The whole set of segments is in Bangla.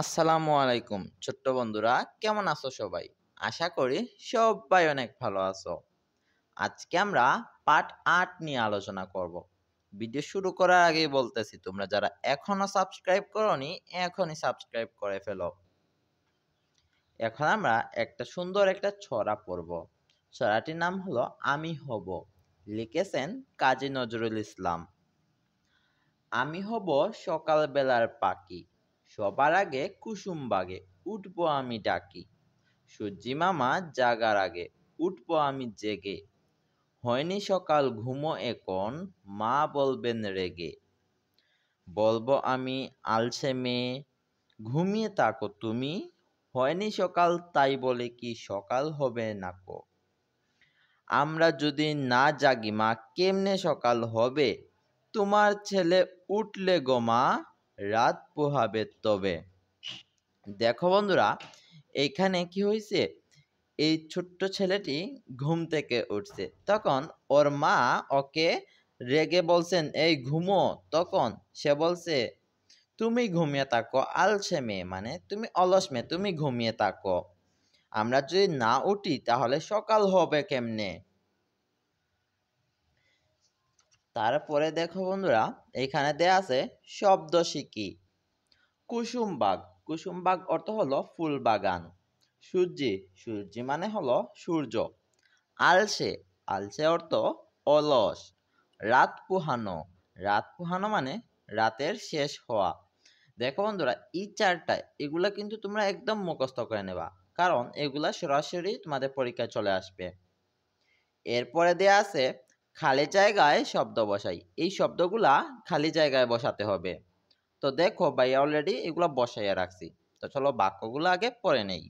আসসালামু আলাইকুম ছোট্ট বন্ধুরা, কেমন আছো সবাই? আশা করি সবাই অনেক ভালো আছো। আজকে আমরা পার্ট ৮ নিয়ে আলোচনা করব। ভিডিও শুরু করার আগেই বলতেছি, তোমরা যারা এখনো সাবস্ক্রাইব করোনি এখনই সাবস্ক্রাইব করে ফেলো। এখন আমরা একটা ছড়া পড়ব। ছড়াটির নাম হলো আমি হব। লিখেছেন কাজী নজরুল ইসলাম। আমি হব সকালবেলার পাখি, সবার আগে কুসুম বাগে উঠবো আমি ডাকি। সূর্যি মামা জাগার আগে উঠবো আমি জেগে। হয়নি সকাল ঘুমো এখন, মা বলবেন রেগে। বলবো আমি আলসে মেয়ে, ঘুমিয়ে থাকো তুমি। হয়নি সকাল তাই বলে কি সকাল হবে নাকো। আমরা যদি না জাগি মা কেমনে সকাল হবে। তোমার ছেলে উঠলে গো মা, রাত পোহাবে তবে। দেখো বন্ধুরা, এইখানে কি হয়েছে, এই ছোট্ট ছেলেটি ঘুম থেকে উঠছে, তখন ওর মা ওকে রেগে বলছেন এই ঘুমো। তখন সে বলছে তুমি ঘুমিয়ে থাকো আলসে মেয়ে, মানে তুমি অলস মেয়ে, তুমি ঘুমিয়ে থাকো। আমরা যদি না উঠি তাহলে সকাল হবে কেমনে। তারপরে দেখো বন্ধুরা, এখানে দেয়া আছে শব্দ শিখি। কুসুমবাগ, কুসুমবাগ অর্থ হলো ফুল বাগান। সূর্যি, সূর্যি মানে হলো সূর্য। আলসে, আলসে অর্থ অলস। রাত পোহানো, রাত পোহানো মানে রাতের শেষ হওয়া। দেখো বন্ধুরা, এই চারটা এগুলা কিন্তু তোমরা একদম মুখস্থ করে নেবা, কারণ এগুলা সরাসরি তোমাদের পরীক্ষায় চলে আসবে। এরপরে দেয়া আছে খালি জায়গায় শব্দ বসাই। এই শব্দগুলা খালি জায়গায় বসাতে হবে। তো দেখো ভাই, অলরেডি এগুলো বসাইয়া রাখছি। তো চলো বাক্যগুলো আগে পড়ে নেই।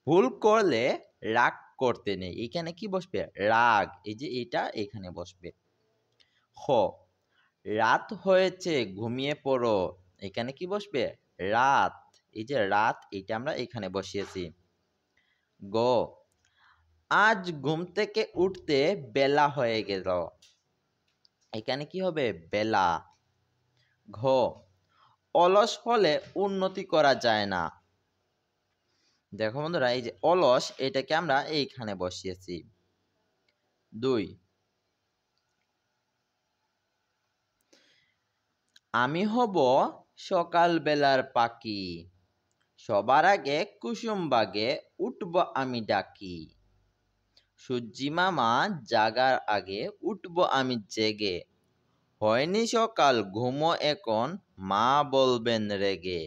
ভুল করলে রাগ করতে নেই, এখানে কি বসবে? রাগ, এই যে এটা এখানে বসবে। হ, রাত হয়েছে ঘুমিয়ে পড়ো, এখানে কি বসবে? রাত, এই যে রাত এটা আমরা এখানে বসিয়েছি। গ, আজ ঘুম থেকে উঠতে বেলা হয়ে গেল, এখানে কি হবে? বেলা। ঘ, অলস হলে উন্নতি করা যায় না। দেখো বন্ধুরা, এই যে অলস এটাকে আমরা এইখানে বসিয়েছি। 2, আমি হব সকালবেলার পাখি, সবার আগে কুসুম বাগে উঠব আমি ডাকি। সূর্যি মামা জাগার আগে উঠব আমি জেগে। হয়নি সকাল ঘুমো এখন, মা বলবেন রেগে।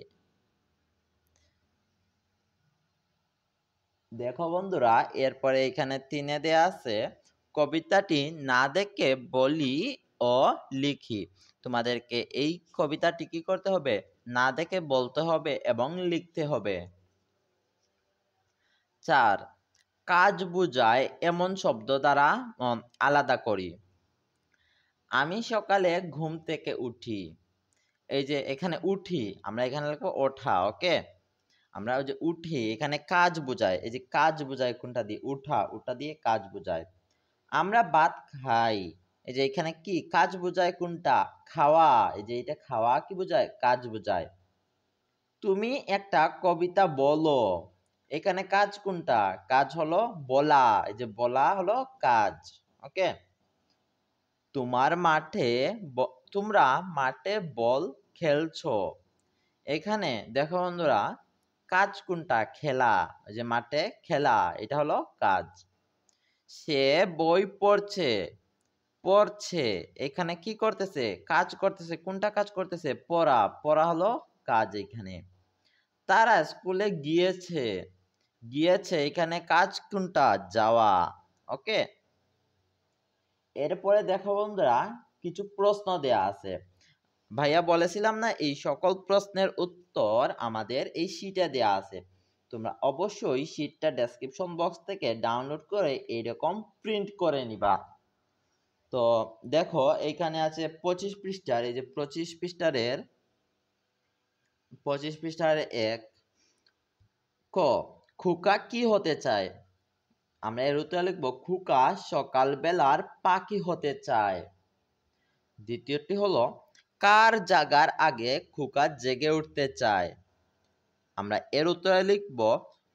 দেখো বন্ধুরা, এরপরে এখানে 3 দেয়া আছে কবিতাটি না দেখে বলি ও লিখি। তোমাদেরকে এই কবিতাটি কি করতে হবে? না দেখে বলতে হবে এবং লিখতে হবে। 4, কাজ বুঝায় এমন শব্দ দ্বারা আলাদা করি। আমি সকালে ঘুম থেকে উঠি, এই যে এখানে উঠি আমরা এখানে লিখবো ওঠা। ওকে, আমরা ওই যে উঠি এখানে কাজ বোঝায়, এই যে কাজ বোঝায় কোনটা দিয়ে? উঠা, উঠা দিয়ে কাজ বোঝায়। আমরা ভাত খাই, এই যে এখানে কি কাজ বোঝায়? কোনটা? খাওয়া, এই যে এটা খাওয়া কি বোঝায়? কাজ বোঝায়। তুমি একটা কবিতা বলো, এখানে কাজ কোনটা? কাজ হলো বলা, এই যে বলা হলো কাজ। ওকে, তোমার মাঠে তোমরা মাঠে বল খেলছো, এখানে দেখো বন্ধুরা কাজ কোনটা? খেলা, এই যে মাঠে খেলা এটা হলো কাজ। সে বই পড়ছে, পড়ছে এখানে কি করতেছে? কাজ করতেছে। কোনটা কাজ করতেছে? পড়া, পড়া হলো কাজ এখানে। তারা স্কুলে গিয়েছে, গিয়েছে এখানে কাজ কোনটা? যাওয়া। ওকে, এরপরে দেখো বন্ধুরা কিছু প্রশ্ন দেয়া আছে। ভাইয়া বলেছিলাম না, এই সকল প্রশ্নের উত্তর আমাদের এই শীটে দেয়া আছে। তোমরা অবশ্যই শীটটা ডেসক্রিপশন বক্স থেকে ডাউনলোড করে এইরকম প্রিন্ট করে নিবা। তো দেখো এইখানে আছে 25 পৃষ্ঠার, এই যে 25 পৃষ্ঠার 1 ক, খোকা কি হতে চায়? আমরা এর উত্তরে লিখবো খোকা সকালবেলার পাখি হতে চায়। দ্বিতীয়টি হলো কার জাগার আগে খোকা জেগে উঠতে চায়? আমরা এর উত্তরে লিখব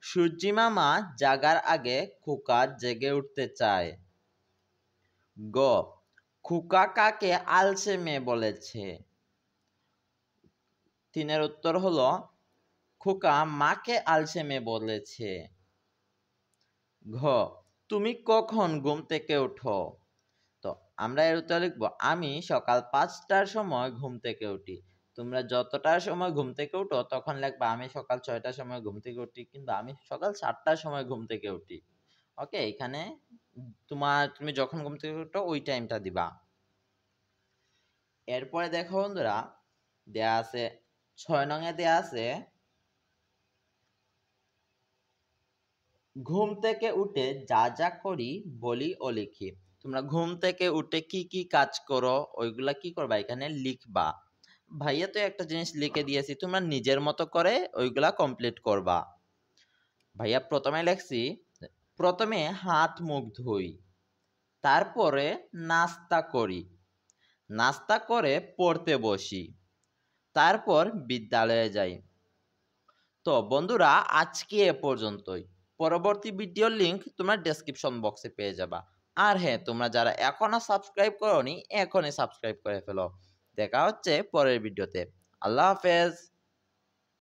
সূর্যি মামা জাগার আগে খোকা জেগে উঠতে চায়। গ, খোকা কাকে আলসে মেয়ে বলেছে? 3 উত্তর হলো খোকা মাকে আলসে মেয়ে বলেছে। ঘ, তুমি কখন ঘুম থেকে ওঠো? তো আমরা এর উত্তর লিখব আমি সকাল 5টার সময় ঘুম থেকে উঠি। তোমরা যতটার সময় ঘুম থেকে উঠো তখন লিখবা আমি সকাল 6টার সময় ঘুম থেকে উঠি, কিন্তু আমি সকাল 7টার সময় ঘুম থেকে উঠি। ওকে, এখানে তুমি যখন ঘুম থেকে উঠো ওই টাইমটা দিবা। এরপরে দেখো বন্ধুরা, দেয়া আছে 6 নং-এ দেয়া আছে ঘুম থেকে উঠে যা যা করি বলি ও লিখি। তোমরা ঘুম থেকে উঠে কি কি কাজ করো ওইগুলা কি করবা এখানে লিখবা। ভাইয়া তো একটা জিনিস লিখে দিয়েছি, তোমরা নিজের মতো করে ওইগুলা কমপ্লিট করবা। ভাইয়া প্রথমে লিখছি, প্রথমে হাত মুখ ধুই, তারপরে নাস্তা করি, নাস্তা করে পড়তে বসি, তারপর বিদ্যালয়ে যাই। তো বন্ধুরা, আজকে এ পর্যন্তই। পরবর্তী ভিডিওর লিংক তোমরা ডেসক্রিপশন বক্সে পেয়ে যাবা। আর হ্যাঁ, তোমরা যারা এখনো সাবস্ক্রাইব করোনি এখনই সাবস্ক্রাইব করে ফেলো। দেখা হচ্ছে পরের ভিডিওতে। আল্লাহ হাফেজ।